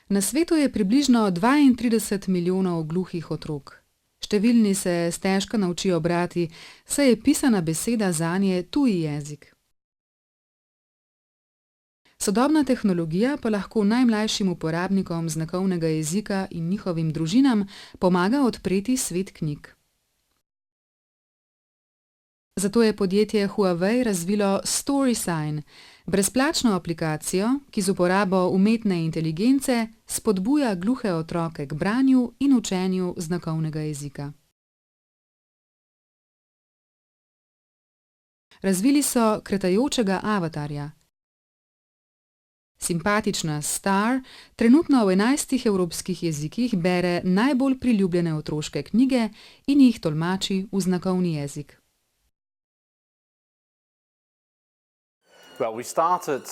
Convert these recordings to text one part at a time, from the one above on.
Na svetu je približno 32 milijonov gluhih otrok. Številni se stežka naučijo brati, saj je pisana beseda zanje tuji jezik. Sodobna tehnologija pa lahko najmlajšim uporabnikom znakovnega jezika in njihovim družinam pomaga odpreti svet knjig. Zato je podjetje Huawei razvilo StorySign, brezplačno aplikacijo, ki z uporabo umetne inteligence spodbuja gluhe otroke k branju in učenju znakovnega jezika. Razvili so kretajočega avatarja. Simpatična Star trenutno v 11 evropskih jezikih bere najbolj priljubljene otroške knjige in jih tolmači v znakovni jezik. Well, we started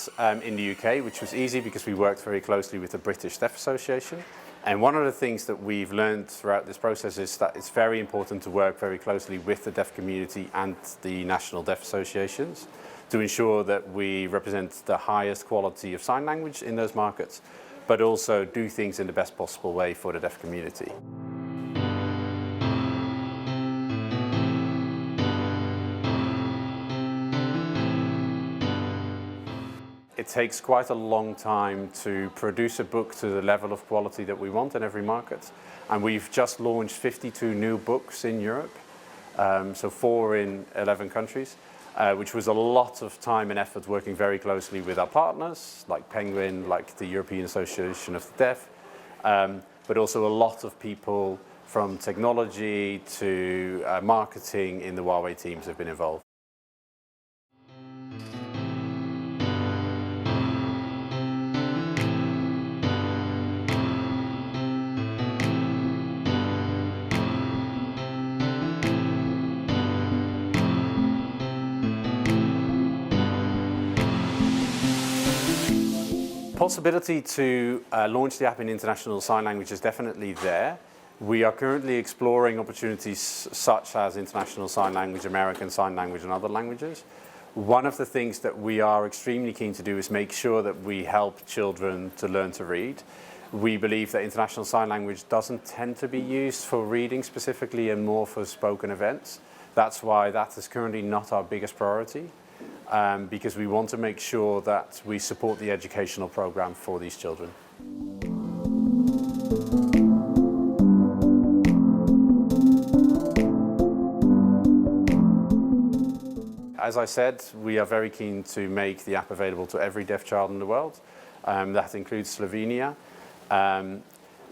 in the UK, which was easy because we worked very closely with the British Deaf Association. And one of the things that we've learned throughout this process is that it's very important to work very closely with the deaf community and the national deaf associations to ensure that we represent the highest quality of sign language in those markets, but also do things in the best possible way for the deaf community. It takes quite a long time to produce a book to the level of quality that we want in every market. And we've just launched 52 new books in Europe, so 4 in 11 countries, which was a lot of time and effort working very closely with our partners, like Penguin, like the European Association of the Deaf, but also a lot of people from technology to marketing in the Huawei teams have been involved. Possibility to launch the app in international sign language is definitely there. We are currently exploring opportunities such as international sign language, American sign language and other languages. One of the things that we are extremely keen to do is make sure that we help children to learn to read. We believe that international sign language doesn't tend to be used for reading specifically and more for spoken events. That's why that is currently not our biggest priority. Because we want to make sure that we support the educational program for these children. As I said, we are very keen to make the app available to every deaf child in the world. That includes Slovenia.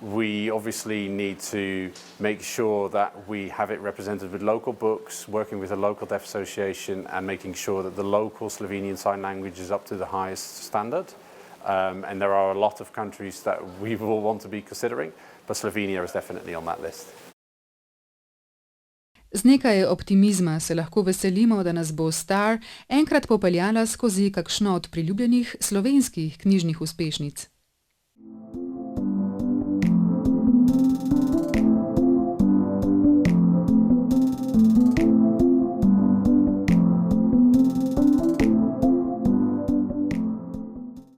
We obviously need to make sure that we have it represented with local books, working with a local deaf association and making sure that the local Slovenian sign language is up to the highest standard. And there are a lot of countries that we will want to be considering, but Slovenia is definitely on that list. Z nekaj optimizma se lahko veselimo, da nas bo Star enkrat popeljala skozi kakšno od priljubljenih slovenskih knjižnih uspešnic.